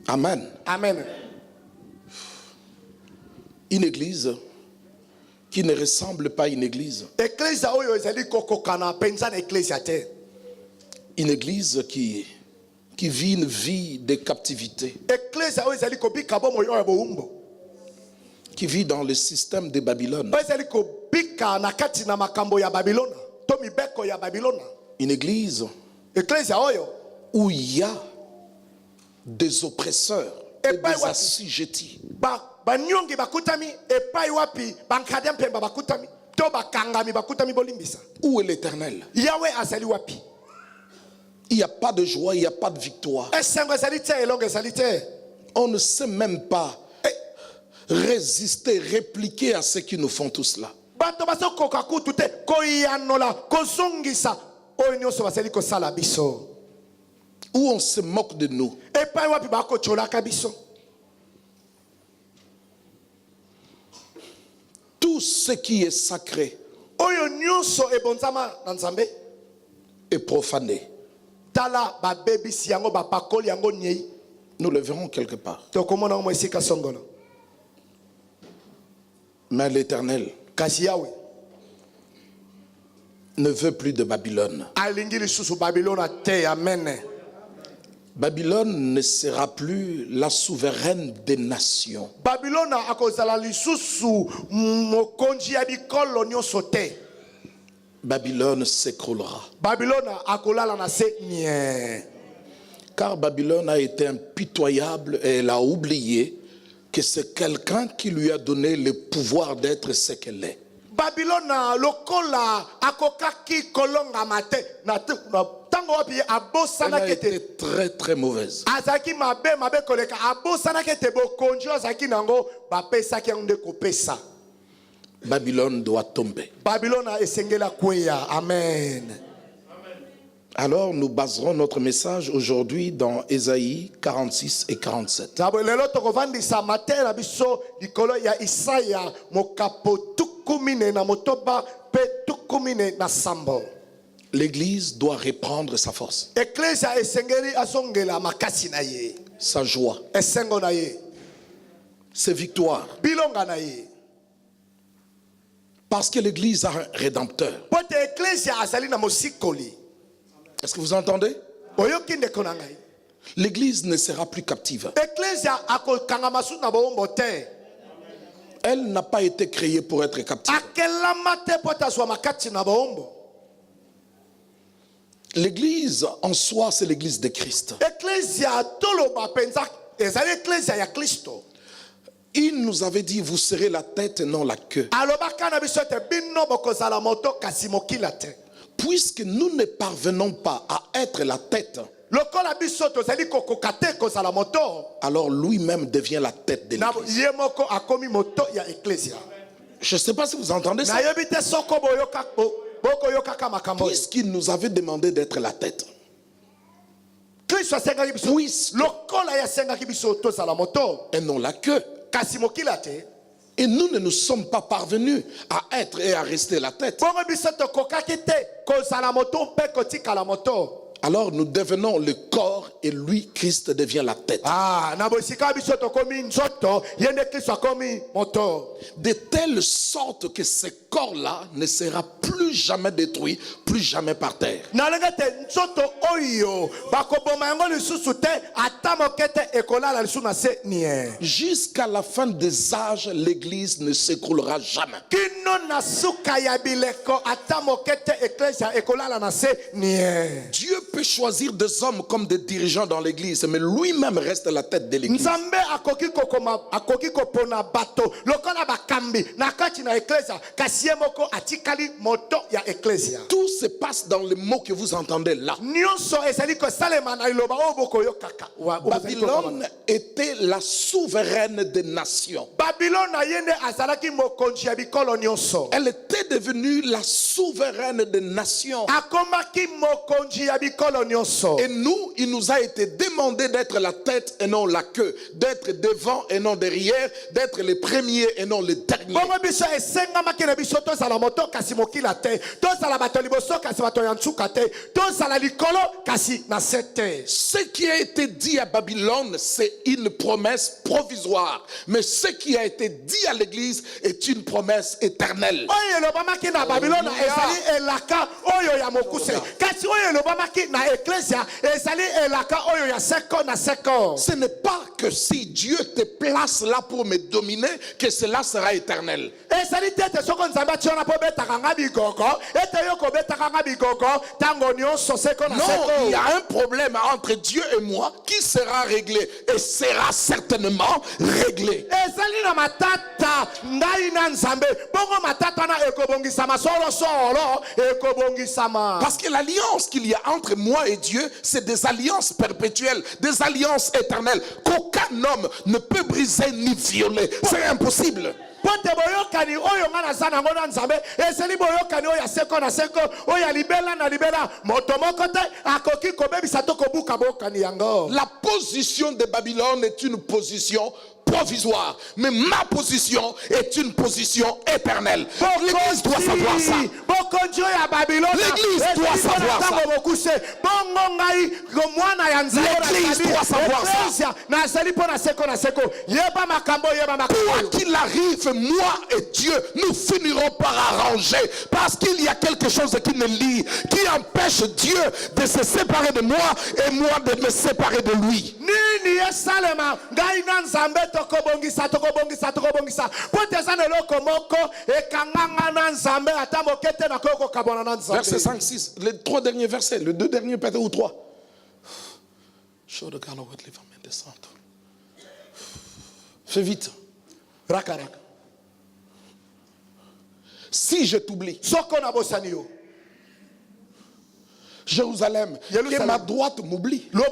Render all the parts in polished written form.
Amen. Amen. Une église qui ne ressemble pas à une église. Une église qui vit une vie de captivité. Qui vit dans le système de Babylone. Une église où il y a des oppresseurs et des assujettis. Où est l'Éternel? Il n'y a pas de joie, il n'y a pas de victoire. On ne sait même pas résister, répliquer à ceux qui nous font tout cela. Où on se moque de nous. Tout ce qui est sacré est profané. Nous le verrons quelque part. Mais l'Éternel ne veut plus de Babylone. Babylone ne sera plus la souveraine des nations. Babylone s'écroulera. Car Babylone a été impitoyable et elle a oublié que c'est quelqu'un qui lui a donné le pouvoir d'être ce qu'elle est. Babylone elle a été très très mauvaise. Babylone doit tomber. Amen. Alors nous baserons notre message aujourd'hui dans Ésaïe 46 et 47. L'Église doit reprendre sa force, sa joie, ses victoires. Parce que l'Église a un rédempteur. Est-ce que vous entendez? L'Église ne sera plus captive. Elle n'a pas été créée pour être captive. L'Église en soi, c'est l'Église de Christ. Il nous avait dit, vous serez la tête et non la queue. Puisque nous ne parvenons pas à être la tête, alors lui-même devient la tête de l'Église. Je ne sais pas si vous entendez ça. Puisqu'il nous avait demandé d'être la tête, et non la queue, et nous ne nous sommes pas parvenus à être et à rester la tête, alors nous devenons le corps et lui, Christ, devient la tête. De telle sorte que ce corps-là ne sera plus jamais détruit, plus jamais par terre. Jusqu'à la fin des âges, l'Église ne s'écroulera jamais. Dieu peut choisir des hommes comme des dirigeants dans l'Église, mais lui-même reste la tête de l'Église. Tout se passe dans les mots que vous entendez là. Babylone était la souveraine des nations. Elle était devenue la souveraine des nations. Et nous, il nous a été demandé d'être la tête et non la queue, d'être devant et non derrière, d'être les premiers et non les derniers. Ce qui a été dit à Babylone, c'est une promesse provisoire. Mais ce qui a été dit à l'église est une promesse éternelle. Ce n'est pas que si Dieu te place là pour me dominer, que cela sera éternel. Non, il y a un problème entre Dieu et moi qui sera réglé et sera certainement réglé. Parce que l'alliance qu'il y a entre moi et Dieu, c'est des alliances perpétuelles, des alliances éternelles qu'aucun homme ne peut briser ni violer. C'est impossible. La position de Babylone est une position provisoire, mais ma position est une position éternelle. L'église doit savoir ça. L'église doit savoir ça. L'église doit savoir ça. Quoi qu'il arrive, moi et Dieu, nous finirons par arranger, parce qu'il y a quelque chose qui me lie, qui empêche Dieu de se séparer de moi et moi de me séparer de lui. Verset 5-6, les 3 derniers versets, les 2 derniers peut-être ou 3. Fais vite. Si je t'oublie, Jérusalem, que ma droite m'oublie. Ma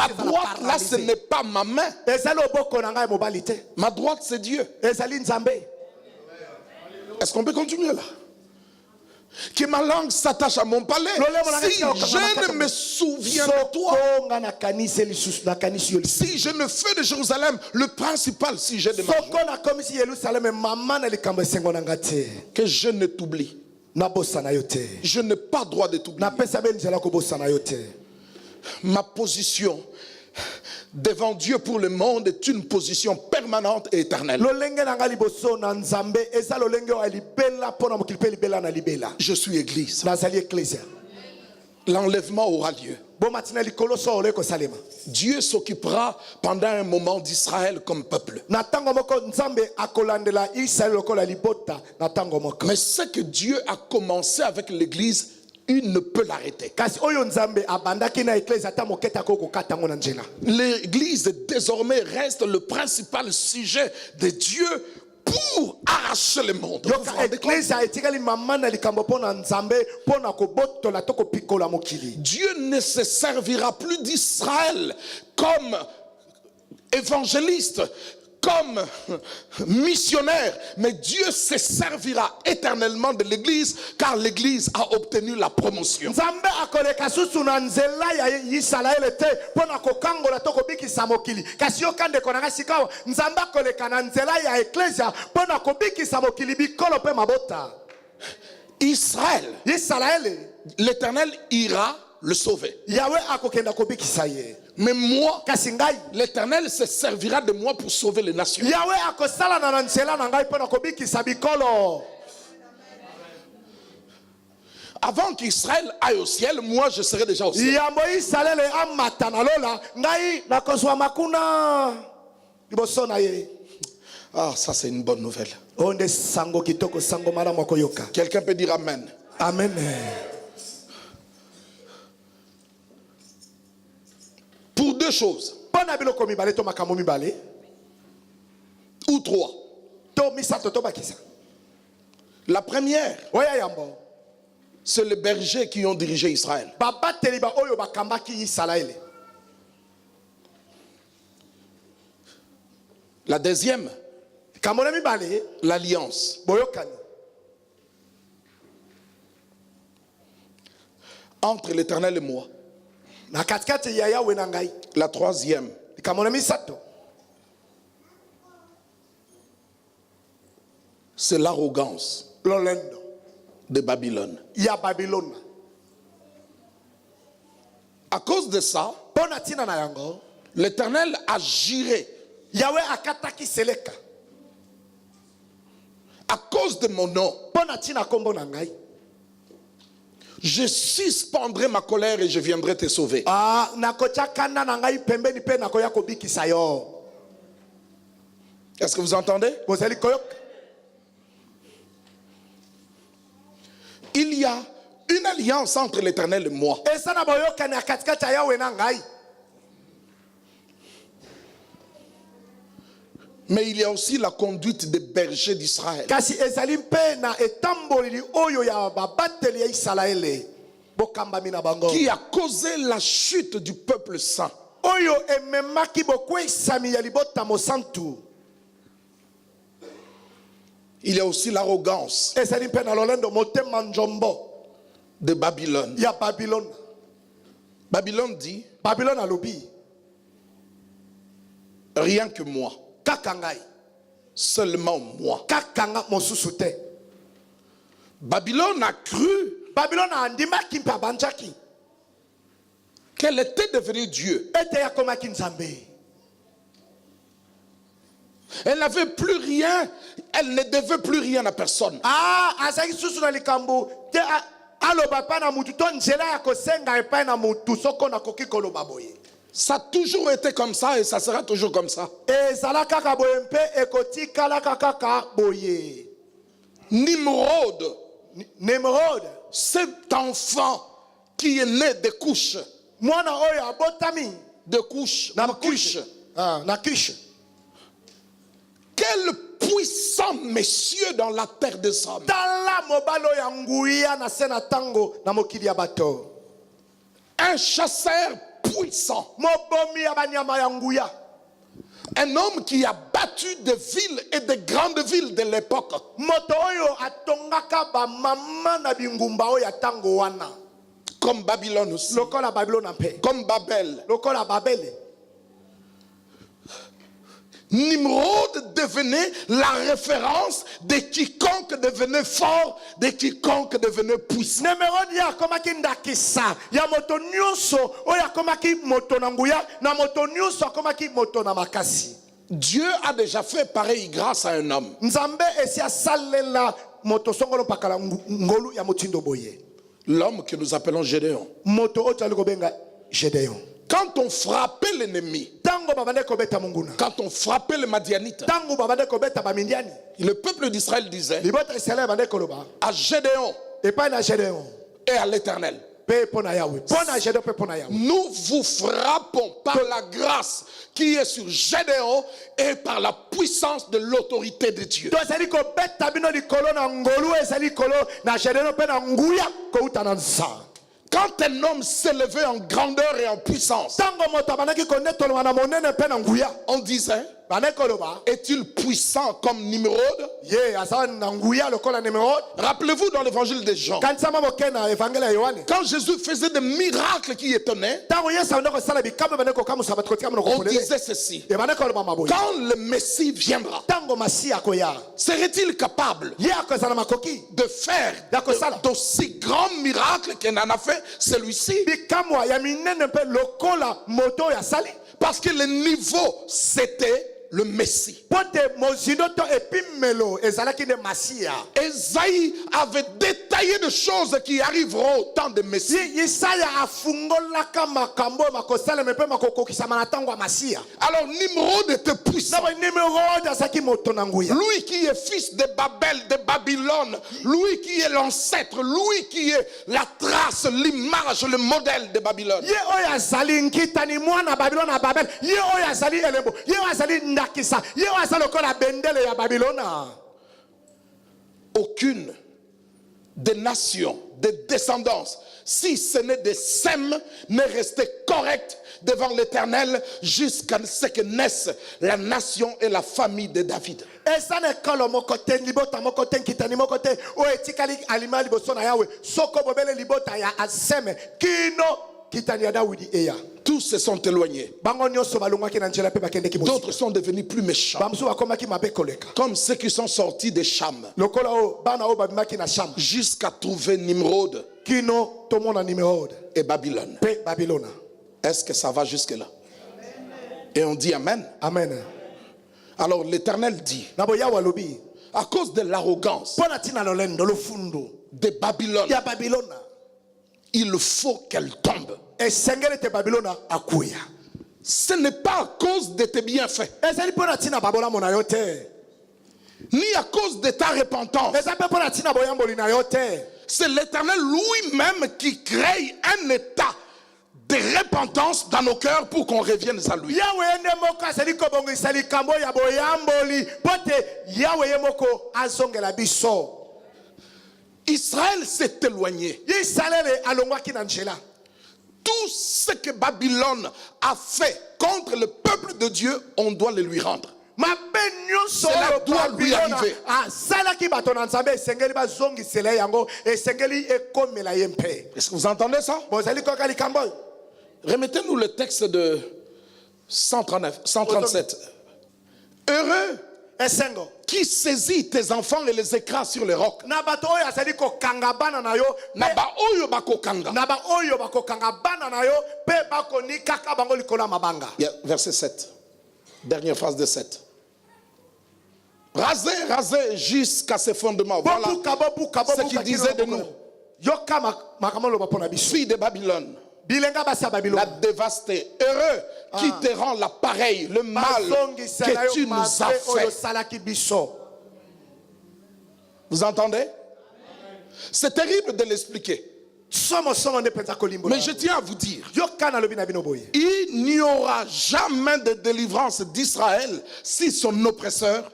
droite là, ce n'est pas ma main. Ma droite, c'est Dieu. Est-ce qu'on peut continuer là? Que ma langue s'attache à mon palais. Si je ne me souviens de toi, si je ne fais de Jérusalem le principal sujet de ma joie, que je ne t'oublie. Je n'ai pas droit de t'oublier. Ma position devant Dieu pour le monde est une position permanente et éternelle. Je suis église. L'enlèvement aura lieu. Dieu s'occupera pendant un moment d'Israël comme peuple. Mais ce que Dieu a commencé avec l'église, il ne peut l'arrêter. L'église désormais reste le principal sujet de Dieu pour arracher le monde. Dieu ne se servira plus d'Israël comme évangéliste, comme missionnaire, mais Dieu se servira éternellement de l'église, car l'église a obtenu la promotion. Israël, l'Éternel ira le sauver. Mais moi, l'Éternel se servira de moi pour sauver les nations. Avant qu'Israël aille au ciel, moi je serai déjà au ciel. Ah, ça c'est une bonne nouvelle. Quelqu'un peut dire Amen. Amen. Pour 2 choses. Ou 3. La première, oya yambo c'est les bergers qui ont dirigé Israël. babateli ba oyo bakambaki Isalaele. La deuxième, Kamona mibale l'alliance. boyokani Entre l'Éternel et moi. na katikati ya Yawe na ngai. La troisième, Kamona misato c'est l'arrogance lolendo de Babylone. ya Babylone. À cause de ça, Pona tina na yango l'Éternel a juré, Yawe akataki seleka. à cause de mon nom, Pona tina kombo na ngai. je suspendrai ma colère et je viendrai te sauver. Nakotia kanda na ngai pembeni pe nakoya kobikisa yo. Est-ce que vous entendez? Bozali koyok. Il y a une alliance entre l'Éternel et moi. Esa na boyoka na katikati ya Yawe na ngai. Mais il y a aussi la conduite des bergers d'Israël. Kasi ezali mpe na etamboli oyo ya babateli ya Isalaele. Bokamba mina bango. Qui a causé la chute du peuple saint. Oyo ememaki bokwesami ya libota mosantu. Il y a aussi l'arrogance Ezali mpe na lolendo motema njombo de Babylone. ya Babylone. Babylone dit, Babylone alobi rien que moi, kaka ngai, seulement moi. kaka nga mosusu te. Babylone a cru Babylone andimaki mpe abanjaki qu'elle était devenue Dieu. ete yakomaki nzambe. Elle n'avait plus rien, elle ne devait plus rien à personne. Azaki susu na likambo te aloba pa na mutu to nzela ya kosenga epai na mutu soko na koki koloba boye. Ça a toujours été comme ça et ça sera toujours comme ça. Ezala kaka boye mpe ekotikala kaka boye. Nimrod, Nimrod, cet enfant qui est né de couches, mwana oyo abotami de couches, na de couches. na kish. Quel puissant monsieur dans la terre des hommes. Tala mobalo ya nguya na sena tango na mokili ya bato. Un chasseur puissant. Mobomi ya banyama ya nguya. Un homme qui a battu des villes et des grandes villes de l'époque. Moto oyo atongaka ba mama na bingumba oyo tango wana. Comme Babylone aussi. Lokola Babylone mpe. Comme Babel. Lokola Babele. Nimrod devenait la référence de quiconque devenait fort, de quiconque devenait puissant. Nimrod ya komaki ndakisa ya moto nyonso oyo komaki moto na nguya na moto nyonso komaki moto na makasi. Dieu a déjà fait pareil grâce à un homme. Nzambe esi asalela moto songolo pakala ngolu ya motindo boye. L'homme que nous appelons Gédéon. Moto otali kobenga Gédéon. Quand on frappait l'ennemi, quand on frappait les Madianites, le peuple d'Israël disait à Gédéon et à l'Éternel, nous vous frappons par la grâce qui est sur Gédéon et par la puissance de l'autorité de Dieu. Quand un homme s'élevait en grandeur et en puissance, on disait, est-il puissant comme Nimrod? Rappelez-vous dans l'évangile de Jean, quand Jésus faisait des miracles qui étonnaient, on disait ceci: quand le Messie viendra, serait-il capable de faire d'aussi grands miracles qu'il en a fait celui-ci? Parce que le niveau, c'était le Messie. Esaïe avait détaillé des choses qui arriveront au temps de Messie. Alors Nimrod était puissant. Lui qui est fils de Babel, de Babylone, lui qui est l'ancêtre, lui qui est la trace, l'image, le modèle de Babylone. aucune des nations, des descendances, si ce n'est des Sem, n'est resté correct devant l'Éternel jusqu'à ce que naisse la nation et la famille de David. Esa ne kalo mokote libota mokote kitani mokote o etikali alima liboso na Yahweh soko bobele libota ya aseme kino kitani ya Dawidi eya. Tous se sont éloignés. Bango nyonso balungaki na njela pe bakende ki D'autres sont devenus plus méchants. bamsu bakomaki mabe koleka. Comme ceux qui sont sortis de Cham Lokola o bana o babimaki na Sham jusqu'à trouver Nimrod kino tomona Nimrod et Babylone. pe Babylona. Est-ce que ça va jusque-là? Et on dit Amen. Amen. Alors l'Éternel dit, Nabo Yahweh lobi à cause de l'arrogance pona tina lolendo lofundo de Babylone, ya Babylona il faut qu'elle tombe. esengele te Babylona akuya. Ce n'est pas à cause de tes bienfaits, Ezali pona tina babola mona yote. ni à cause de ta repentance. Ezali pe pona tina boyamboli na yote. C'est l'Éternel lui-même qui crée un état de repentance dans nos cœurs pour qu'on revienne à lui. Yahweh ende moko asali ko bongo isali kambo ya boyamboli pote Yahweh yemoko azongela biso. Israël s'est éloigné. Yisalele alongwaki na njela. Tout ce que Babylone a fait contre le peuple de Dieu, on doit le lui rendre. Cela doit lui arriver. Salaki bato na Nzambe esengeli bazongisela yango esengeli ekomela ye mpe. Est-ce que vous entendez ça? Bozali koka likambo. Remettez-nous le texte de 137. Heureux Esengo. qui saisit tes enfants et les écrase sur les rocs. Na bato oyo azali kokanga bana na yo. Na ba oyo bakokanga. Na ba oyo bakokanga bana na yo pe bakoni kaka bango likolo mabanga. Yeah, verset 7. Dernière phrase de 7. Rasez jusqu'à ses fondements. Voilà ce qu'il disait de nous. Fille de Babylone, la dévastée, heureux qui te rend l'appareil, le mal que tu nous as fait. Vous entendez? C'est terrible de l'expliquer. Mais je tiens à vous dire, il n'y aura jamais de délivrance d'Israël si son oppresseur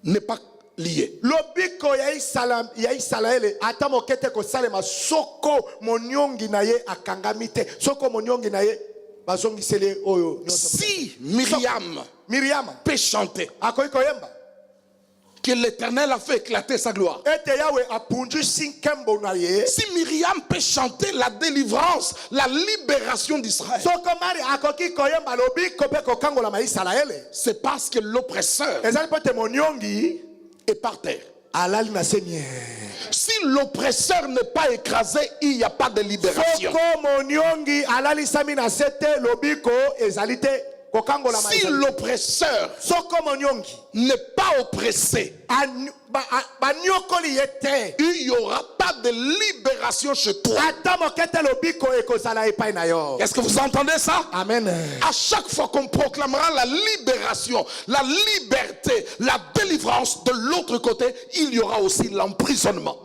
n'est pas lié. Lobiko ya Israël ata mokete ko salema soko monyongi na ye akangamite soko monyongi na ye bazongisele oyo. Si Myriam peut chanter akoyi koyemba que l'Éternel a fait éclater sa gloire. Si Myriam peut chanter la délivrance, la libération d'Israël, c'est parce que l'oppresseur est par terre. Si l'oppresseur n'est pas écrasé, il n'y a pas de libération. Si l'oppresseur n'est pas oppressé, il n'y aura pas de libération chez toi. Est-ce que vous entendez ça? Amen. À chaque fois qu'on proclamera la libération, la liberté, la délivrance, de l'autre côté, il y aura aussi l'emprisonnement.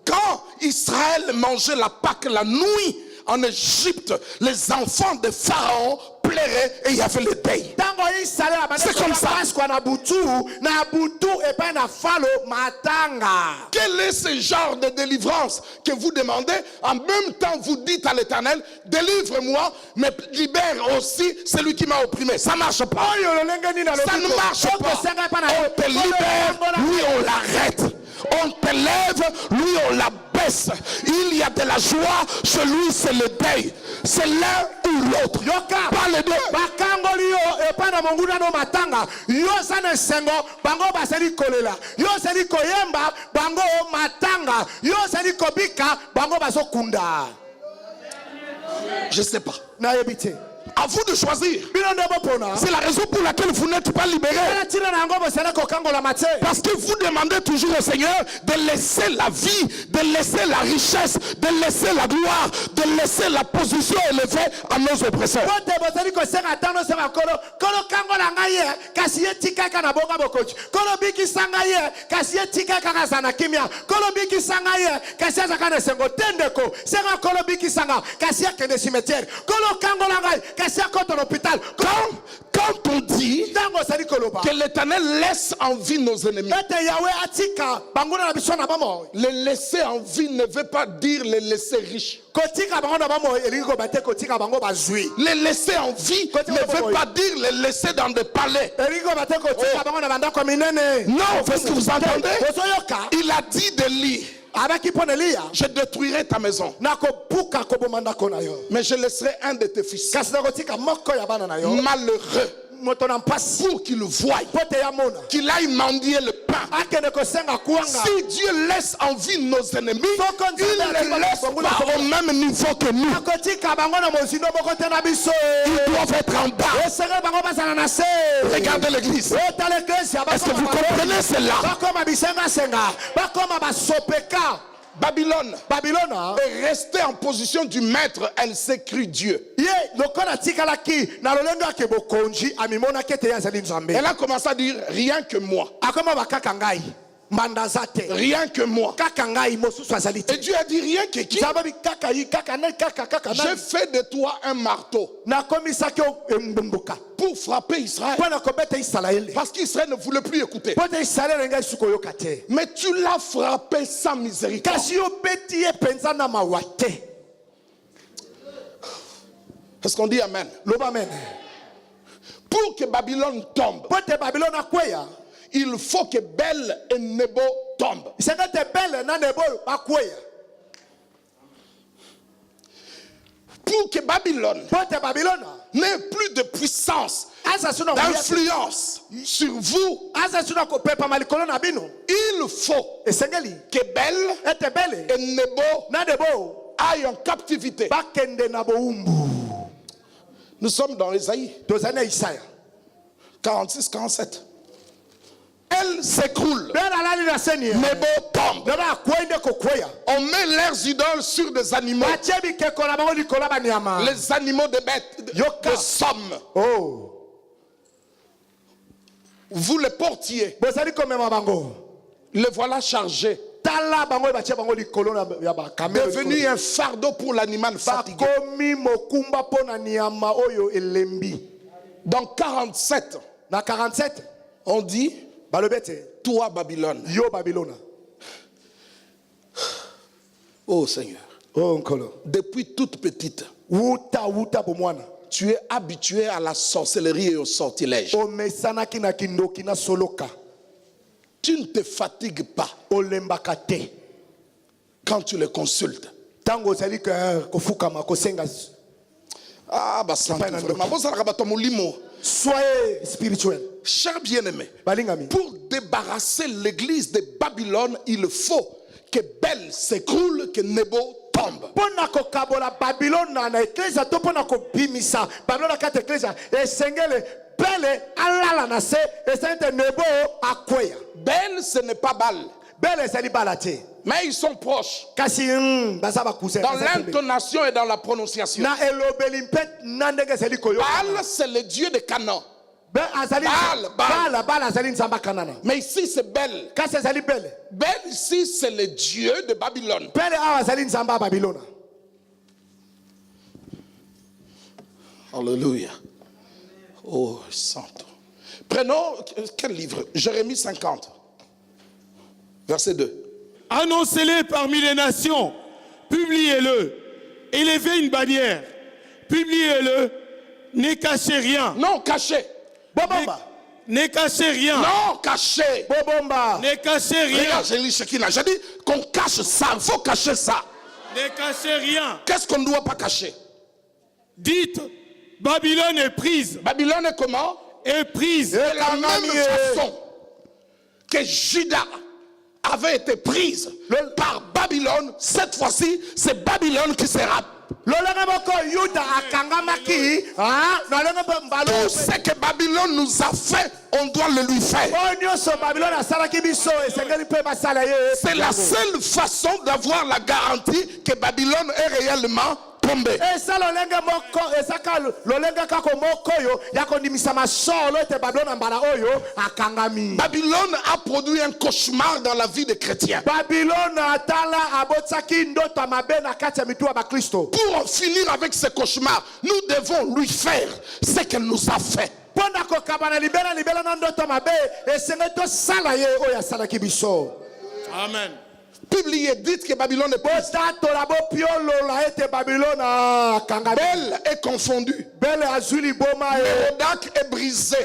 Quand Israël mangeait la Pâque la nuit en Égypte, les enfants de Pharaon pleuraient et il y avait le deuil. C'est comme ça. Quel est ce genre de délivrance que vous demandez? En même temps, vous dites à l'Éternel, délivre-moi, mais libère aussi celui qui m'a opprimé. Ça ne marche pas. Ça ne marche pas. On te libère, lui on l'arrête. On te lève, lui on la baisse. Il y a de la joie, chez lui c'est le deuil. C'est l'un ou l'autre. Pas les deux. Je ne sais pas. À vous de choisir. C'est la raison pour laquelle vous n'êtes pas libérés. Parce que vous demandez toujours au Seigneur de laisser la vie, de laisser la richesse, de laisser la gloire, de laisser la position élevée à nos oppresseurs. kasi ye tika kana bonga bokochi. Kolo bikisa ngai kasi ye tika kana sana kimia. Kolo bikisa ngai kasi ya kana sengo tendeko. Sengo kolo bikisa nga kasi ya kende cimetière. Kolo kangola ngai kasi ya koto l'hôpital. Quand on dit que l'Éternel laisse en vie nos ennemis, les laisser en vie ne veut pas dire les laisser riches. Les laisser en vie ne veut pas dire les laisser dans des palais. Non, est-ce que vous entendez? Il a dit de lui: je détruirai ta maison, mais je laisserai un de tes fils malheureux, pour qu'il voie, qu'il aille mendier le pain. Si Dieu laisse en vie nos ennemis, il ne les laisse pas au même niveau que nous. Ils doivent être en bas. Regardez l'église. Est-ce que vous comprenez cela? Babylone est restée en position du maître. Elle s'est crue Dieu. Elle a commencé à dire rien que moi. Rien que moi. Et Dieu a dit rien que qui? J'ai fait de toi un marteau pour frapper Israël, parce qu'Israël ne voulait plus écouter. Mais tu l'as frappé sans miséricorde. Est-ce qu'on dit amen? Pour que Babylone tombe, il faut que Bel et Nebo tombent. Pour que Babylone n'ait plus de puissance, d'influence sur vous, il faut que Bel et Nebo aillent en captivité. Nous sommes dans Ésaïe 46-47. Elle s'écroule. Nebo tombe. On met leurs idoles sur des animaux. Les animaux de bêtes, de somme. Vous les portiez. Le voilà chargé. Devenu un fardeau pour l'animal fatigué. Dans 47, on dit: toi Babylone. Oh Seigneur. Depuis toute petite, tu es habitué à la sorcellerie et au sortilège. Tu ne te fatigues pas quand tu les consultes. Soyez spirituel. Cher bien-aimé, pour débarrasser l'église de Babylone, il faut que Bel s'écroule, que Nebo tombe. Bel, ce n'est pas Bal. Mais ils sont proches dans l'intonation et dans la prononciation. Baal, c'est le dieu de Canaan. Baal. Mais ici c'est Bel. Bel ici c'est le dieu de Babylone. Alléluia. Oh, santo. Prenons quel livre? Jérémie 50, verset 2. Annoncez-le parmi les nations, publiez-le, élevez une bannière, publiez-le, ne cachez rien. Non, cachez. Ne cachez rien. Non, cachez. Ne cachez rien. Regarde, j'ai dit qu'on cache ça, il faut cacher ça. Ne cachez rien. Qu'est-ce qu'on ne doit pas cacher? Dites, Babylone est prise. Babylone est comment? Est prise. De la même façon que Juda avait été prise par Babylone, cette fois-ci, c'est Babylone qui sera. Tout ce que Babylone nous a fait, on doit le lui faire. C'est la seule façon d'avoir la garantie que Babylone est réellement tomber. eza lolenge moko ezaka lolenge kako moko oyo ya kondimisa masolo ete babylone mbala oyo akangami. Babylone a produit un cauchemar dans la vie des chrétiens. Babylone atala abotsaki ndoto mabe na kati ya mitu ya bakristo. Pour en finir avec ce cauchemar, nous devons lui faire ce qu'elle nous a fait. Pona kokabana libela na ndoto mabe esenge to sala ye oyo asalaki biso. Amen. Publiez, dites que Babylone est prise. Belle est confondue. Mérodach est brisé.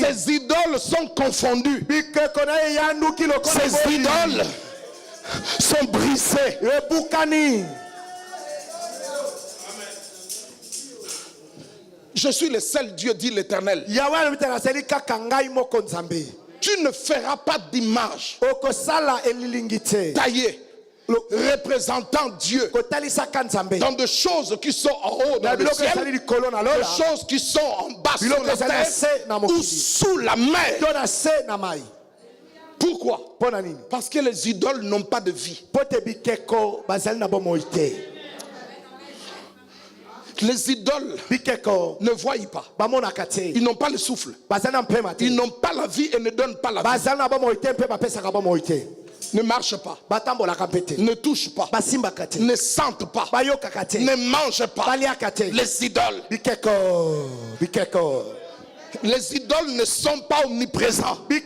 Ses idoles sont confondues. Ses idoles sont brisées. Je suis le seul Dieu, dit l'Éternel. Tu ne feras pas d'image taillée représentant Dieu dans des choses qui sont en haut dans le ciel, des choses qui sont en bas sur la terre ou sous la mer. Pourquoi? Parce que les idoles n'ont pas de vie. Les idoles ne voient pas. Ils n'ont pas le souffle. Ils n'ont pas la vie et ne donnent pas la vie. Ne marchent pas. Ne touchent pas. Ne sentent pas. Ne mangent pas. Les idoles. Les idoles ne sont pas omniprésents. Mais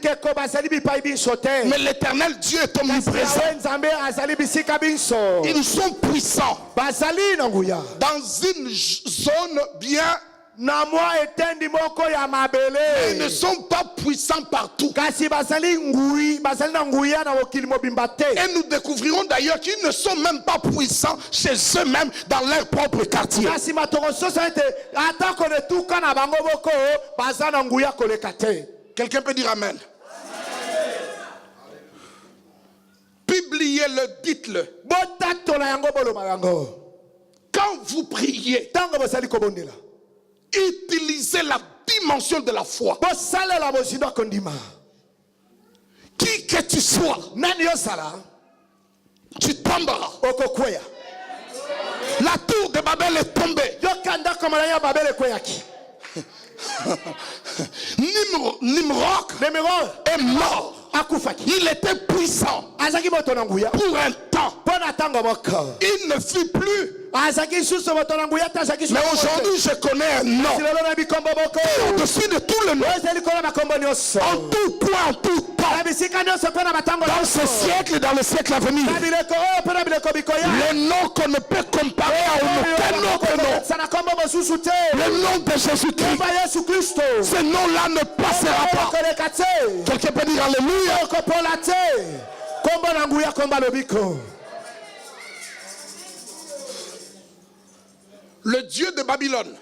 l'Éternel Dieu est omniprésent. Ils sont puissants. Dans une zone bien. Ils ne sont pas puissants partout. Et nous découvrirons d'ailleurs qu'ils ne sont même pas puissants chez eux-mêmes dans leur propre quartier. Quelqu'un peut dire Amen. Publiez-le, dites-le. Quand vous priez, utilisez la dimension de la foi. Qui que tu sois, tu tomberas. La tour de Babel est tombée. Nimrod est mort. Il était puissant pour un temps. Il ne fut plus. Mais aujourd'hui, je connais un nom au-dessus de tout le nom. En tout point, en tout temps. Dans ce siècle et dans le siècle à venir. Le nom qu'on ne peut comparer à aucun autre nom. Le nom de Jésus-Christ. Ce nom-là ne passera pas. Quelqu'un peut dire Alléluia. Le Dieu de Babylone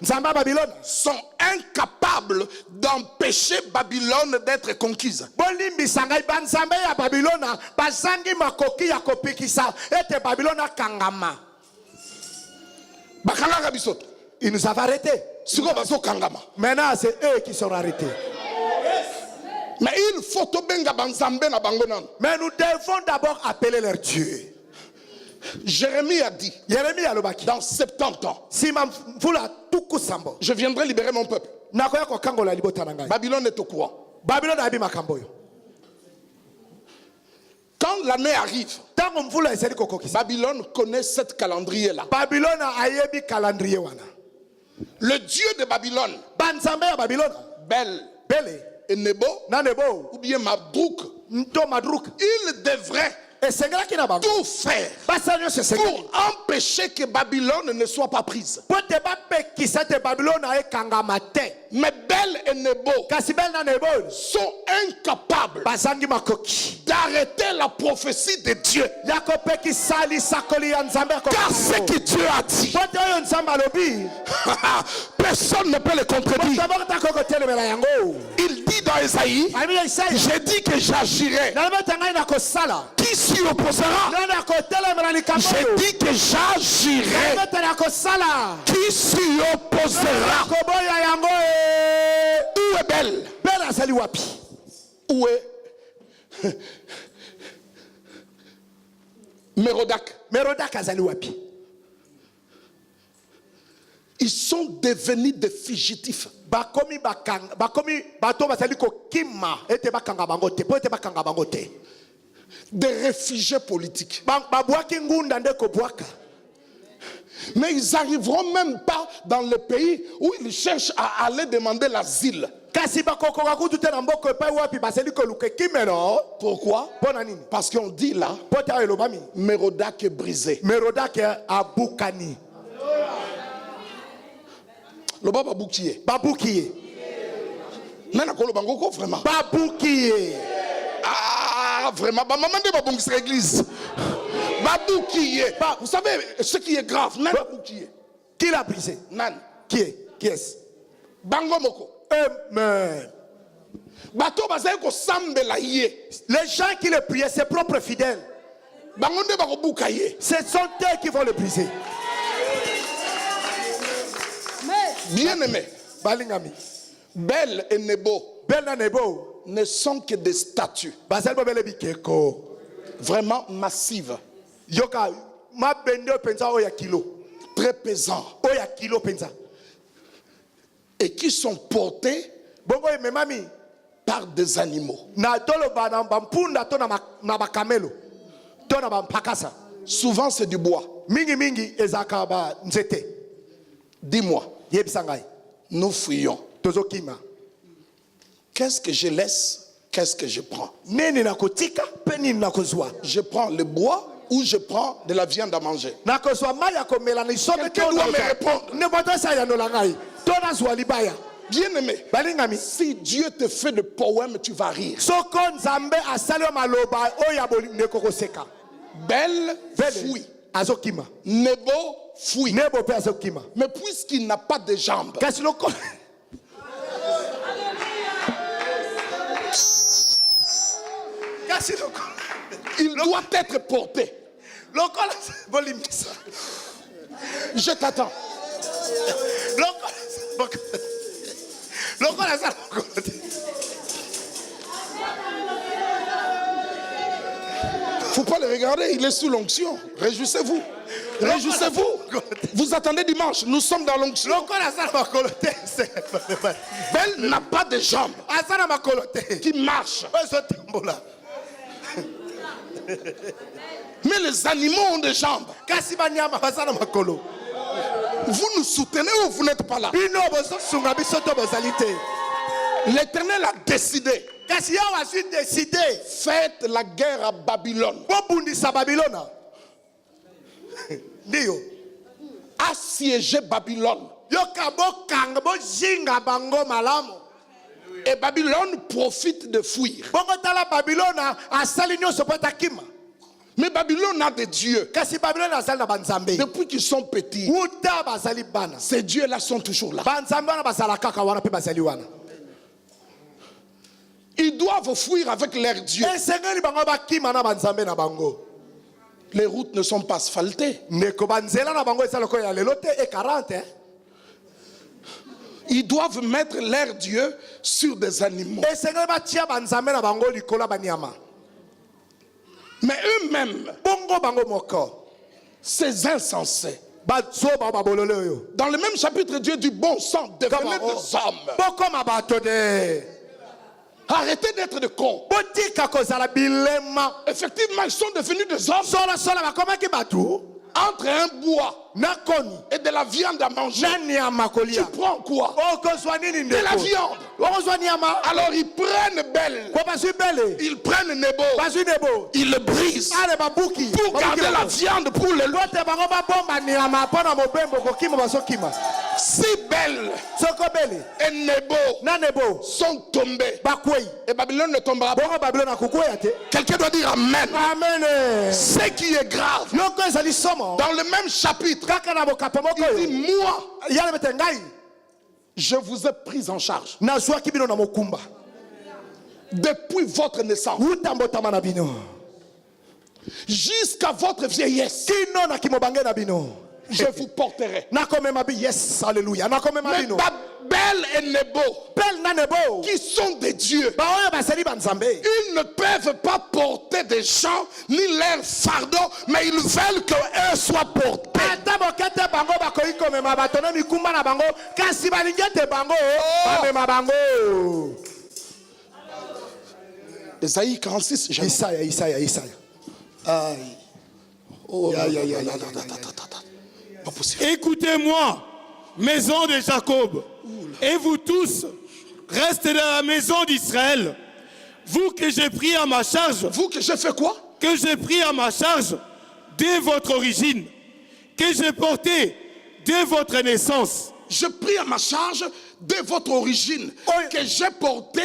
sont incapables d'empêcher Babylone d'être conquise. Ils nous avaient arrêtés. Maintenant, c'est eux qui sont arrêtés. Mais il faut Mais nous devons d'abord appeler leur Dieu. Jérémie a dit dans 70 ans, je viendrai libérer mon peuple. Babylone est au courant. Quand l'année arrive, Babylone connaît cette calendrier-là. Le Dieu de Babylone, Bel et Nebo, ou bien Marduk, il devrait tout faire pour empêcher que Babylone ne soit pas prise. Mais Bel et Nebo sont incapables d'arrêter la prophétie de Dieu. Car ce que Dieu a dit, personne ne peut le contredire. Il dit dans Esaïe, j'ai dit que j'agirai. Qui s'y opposera? J'ai dit que j'agirai. Qui s'y opposera? Où est Belle? Où est Mérodach? Ils sont devenus des fugitifs. bakomi bato bazali kokima ete bakanga bango te po ete bakanga bango te. Des réfugiés politiques. Babwaki ngunda nde kobwaka. Mais ils n'arriveront même pas dans le pays où ils cherchent à aller demander l'asile. Kasi bakokoka kutu te na mboko epai wapi bazali koluka kimeno. Pourquoi? Pona nini? Parce qu'on dit là, Pota elobami. Mérodach est brisé. Merodach abukani. Le baba boukier. Babukiye. Nana kolo bangoko vraiment. Babukiye. Ah vraiment. Ba maman de babongis l'église. Baboukiye. Vous savez ce qui est grave. Nana boukiye. Qui l'a brisé? Nan. Qui est? Qui est-ce? Bango moko. Amen. Bato bazaye ko sambela yé. Les gens qui le priaient, ses propres fidèles, Bango de bako bukaye. ce sont eux qui vont le briser. Bien aimé. Balingami. Bel et Nebo Bella nebo. ne sont que des statues Basel bobele bikeko. vraiment massives, Yoka ma bende penza oya kilo. très pesants Oya kilo penza. et qui sont portés Bongo e memami. par des animaux. Na tolo ba na bampunda to na bakamelo. To na bampakasa. Souvent c'est du bois. Mingi mingi ezaka ba nzete. Dis-moi, Yebisangai. nous fuyons. Tozokima. Qu'est-ce que je laisse? Qu'est-ce que je prends? Nini nakotika pe nini nakozwa. Je prends le bois ou je prends de la viande à manger? Nakozwa maya komela ni sobe Quelqu'un doit me répondre. Ne bodo sa ya no langai. To na zwa libaya. Bien aimé, Balingami. si Dieu te fait de poèmes, tu vas rire. Soko nzambe asali maloba oya boli nekokoseka. Belle Vele fuit, azokima. Nebo fuit. Nebo pe azokima. Mais puisqu'il n'a pas de jambes, Kasi loko. Kasi loko. il doit être porté. Loko la bolimisa. Je t'attends. Loko. Loko la sa loko. Faut pas le regarder, il est sous l'onction. Réjouissez-vous. Réjouissez-vous. Vous attendez dimanche, nous sommes dans l'onction. Loko la sa makolote. Belle n'a pas de jambes Asana makolote. qui marchent. Oso tambola. Mais les animaux ont des jambes. Kasi banyama basana makolo. Vous nous soutenez ou vous n'êtes pas là? Bino boso sunga bisoto bozalite. L'Éternel a décidé. Kasi ya wasu décidé. Faites la guerre à Babylone. Bobundisa Babylona. Dio. Assiéger Babylone. Yoka bokanga bozinga bango malamu. Et Babylone profite de fuir. Bongo tala Babylona asali nyoso pota kima. Mais Babylone a des dieux. Kasi Babylona asali na banzambe. Depuis qu'ils sont petits, Uta basali bana. ces dieux-là sont toujours là. Banzambe wana basala kaka wana pe basali wana. Ils doivent fuir avec leurs dieux. Esengeli bango bakima na banzambe na bango. Les routes ne sont pas asphaltées. Neko banzela na bango esala ko ya lelote e 40 hein. Ils doivent mettre leurs dieux sur des animaux. Esengeli batia banzambe na bango likola banyama. Mais eux-mêmes, Bongo bango moko. ces insensés, Bazo ba babolole oyo. dans le même chapitre, Dieu dit bon sang, devenez des hommes. Boko mabato de. Arrêtez d'être des cons. Botika kozala bilema. Effectivement, ils sont devenus des hommes Sola bakomaki batu. entre un bois Nakoni. et de la viande à manger. Nani ya Tu makolia. prends quoi? Okozwa nini De la ndeko? viande. Okozwa nyama. Alors ils prennent Belle, Kwa basu bele. ils prennent Nebo, Basu nebo. ils le brisent Ale babuki. pour garder la viande pour le lot. Lote bango ba bomba nyama pona mobembo kokima basokima. Si Belle Soko bele. et Nebo Na nebo. sont tombés, Bakwei. et Babylone ne tombera pas. Bongo Babylone akukwea te. Quelqu'un doit dire Amen. Amen. Ce qui est grave, Loko ezali somo. dans le même chapitre, Kaka na bokapo moko il dit yo. moi, Yale bete ngai. je vous ai pris en charge Nazwaki bino na mokumba. depuis votre naissance Utambotama na bino. jusqu'à votre vieillesse. Kino na kimobange na bino. je vous porterai. Yes, alléluia. Mais Babel et Nebo, qui sont des dieux, ils ne peuvent pas porter des gens ni leurs fardeaux, mais ils veulent qu'eux soient portés. Ésaïe 46, Isaïe. Écoutez-moi, maison de Jacob, et vous tous, restez dans la maison d'Israël. Vous que j'ai pris à ma charge. Vous que j'ai fait quoi? Que j'ai pris à ma charge dès votre origine. Que j'ai porté dès votre naissance. Je pris à ma charge dès votre origine. Que j'ai porté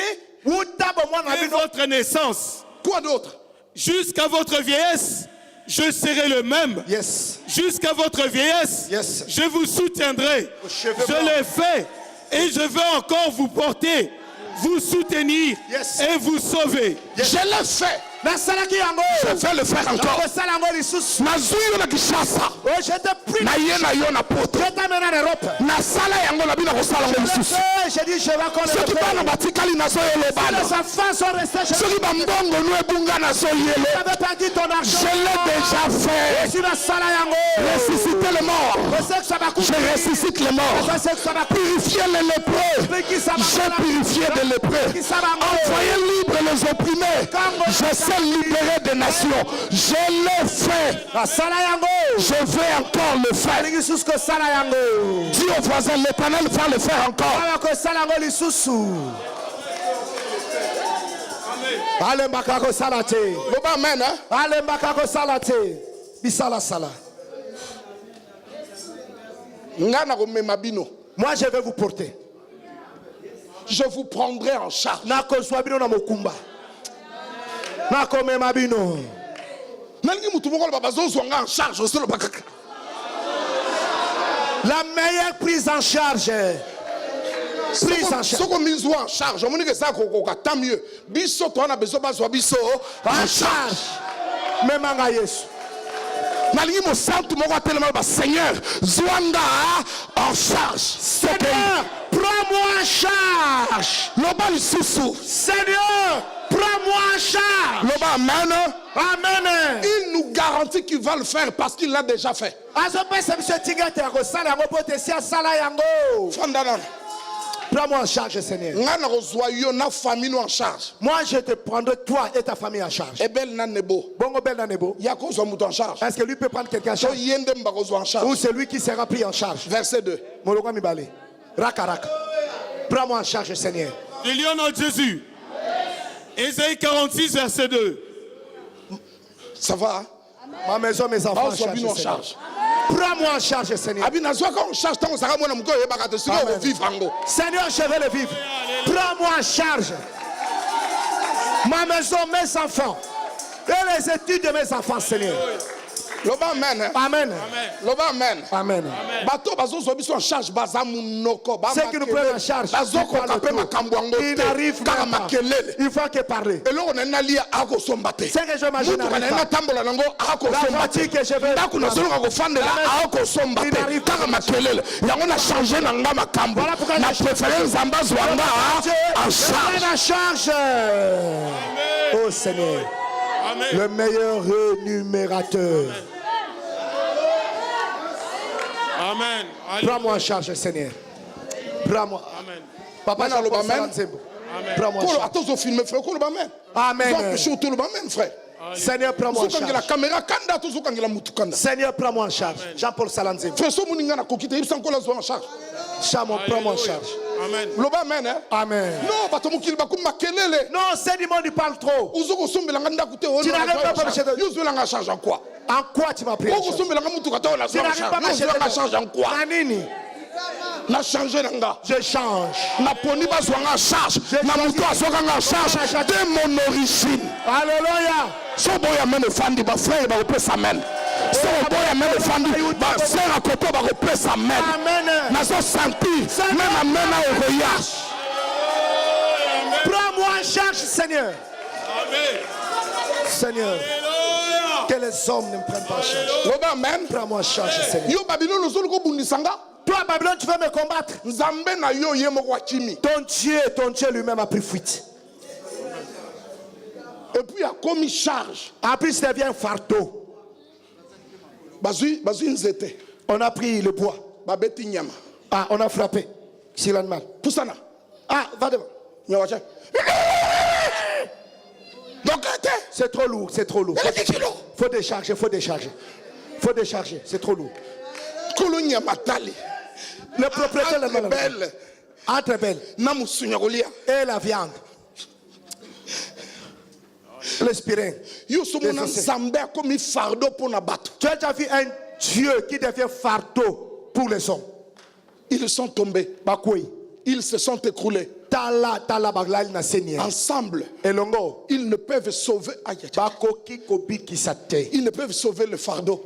dès votre naissance. Quoi d'autre? Jusqu'à votre vieillesse, je serai le même. Yes. Jusqu'à votre vieillesse, Yes. je vous soutiendrai. Je l'ai fait et je vais encore vous porter, vous soutenir Yes. et vous sauver. Je l'ai fait. Je vais le faire encore. Nazuyo na Kishasa. Na ye na yo na poto. Na sala yango na bina kosala ngo lisusu. Soki bana batikali na so yelo bana. Soki bambongo no ebunga na so yelo. Je l'ai déjà fait. Ressusciter les morts. Je ressuscite les morts. Purifier les lépreux. J'ai purifié des lépreux. Envoyer libre les opprimés. Je sais libérer des nations. Je l'ai fait. Je vais encore le faire. Dis au voisin, l'Éternel va le faire encore. Amen. Moi je vais vous porter. Je vous prendrai en charge. La meilleure prise en charge. Prise en charge. En charge. Tant mieux. En charge. Même en Yesu. Seigneur, Zwanda en charge. Seigneur, prends-moi en charge. Seigneur, prends-moi en charge. Amen. Amen. Il nous garantit qu'il va le faire parce qu'il l'a déjà fait. Prends-moi en charge, Seigneur. Moi, je te prendrai toi et ta famille en charge. Bongo Bel Nanebo. Est-ce que lui peut prendre quelqu'un en charge? Ou c'est lui qui sera pris en charge? Verset 2. Raka raka. Prends-moi en charge, Seigneur. Il y en a Jésus. Ésaïe 46, verset 2. Ça va? Ma maison, mes enfants en charge. Prends-moi en charge, Seigneur. Seigneur, je vais le vivre. Prends-moi en charge. Ma maison, mes enfants. Et les études de mes enfants, Seigneur. Amen. Amen. Amen. Amen. Ceux qui nous prennent en charge, ils n'arrivent pas. Il faut qu'ils parlent. C'est que je m'imagine. La voiture que je vais. En charge. Oh Seigneur. Amen. Le meilleur rémunérateur. Amen. Prends-moi en charge, Seigneur. Prends-moi. Amen. Papa, Amen. prends-moi en charge. Amen. Seigneur, prends-moi en charge. Seigneur, prends-moi en charge. Jean-Paul Salanzé. Chamon, prends-moi en charge. Amen. Amen. Non, Non, c'est du monde, il parle trop. Tu n'arrives pas à marcher de... En quoi? En quoi tu m'as pris en charge? Tu n'arrives pas à marcher de... En quoi? Nanini. Na changé nanga. Je change. Na poni bazwanga en charge. Na muto azwanga en charge de mon origine. Alléluia. So boya mene fandi ba frère ba opesa amen. So boya mene fandi ba sœur à côté ba opesa amen. Amen. Na so senti même amen au voyage. Prends-moi en charge, Seigneur. Amen. Seigneur. Alléluia. Que les hommes ne me prennent pas en charge. Loba amen. Prends-moi en charge, Seigneur. Yo Babylone ozoli ko bundisanga. Toi, Babylone, tu veux me combattre? Nzambe na yo ye moko chimi. Ton Dieu lui-même a pris fuite. Et puis a commis charge. En plus, ça devient un fardeau. Bazui nzete. On a pris le bois. Babeti nyama. Ah, on a frappé. Sur l'animal. Poussana. Ah, va devant. Nyawacha. Donc c'est trop lourd, c'est trop lourd. Faut décharger. Faut décharger, c'est trop lourd. Kolonya matali. Le propriétaire de la belle. Entre belle. Et la viande. L'aspirine. Tu as déjà vu un Dieu qui devient fardeau pour les hommes. Ils sont tombés. Ils se sont écroulés. Ensemble, ils ne peuvent sauver. Ils ne peuvent sauver le fardeau.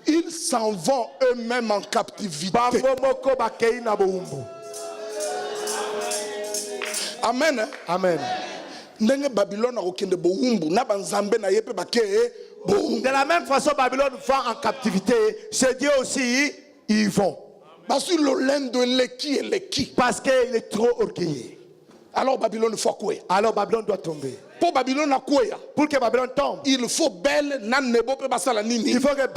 Ils s'en vont eux-mêmes en captivité. Amen. Amen. De la même façon, Babylone va en captivité. C'est Dieu aussi, ils vont. Parce qu'il est trop orgueilleux. Alors Babylone doit tomber. Pour Babylone pour que Babylone tombe, il faut Bel Nanebo pe basala nini. Il faut que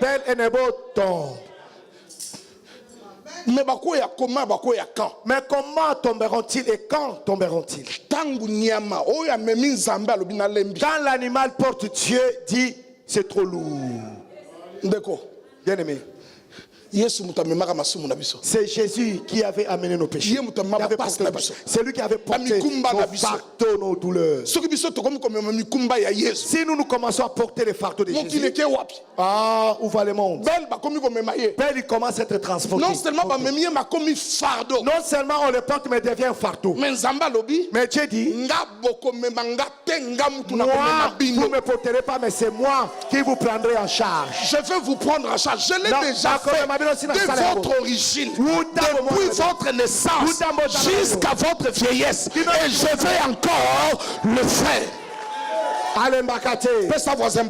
Bel et Nebo tombent. Mais bakoya comment bakoya quand? Mais comment tomberont-ils et quand tomberont-ils? Tangu nyama oya memi nzambe alobi na lembi. Quand l'animal porte Dieu, dit c'est trop lourd. Ndeko. Bien aimé. C'est Jésus qui avait amené nos péchés. C'est lui qui avait porté nos fardeaux, nos douleurs. Si nous commençons à porter les fardeaux de Jésus, où va le monde? Belle, il commence à être transporté. Non seulement on le porte, mais il devient un fardeau. Mais Dieu dit, moi, vous ne me porterez pas, mais c'est moi qui vous prendrai en charge. Je vais vous prendre en charge. Je l'ai déjà fait. De votre origine, depuis votre naissance jusqu'à votre vieillesse, et je vais encore le faire. Allez, Mbakate. Fais ça, voisin.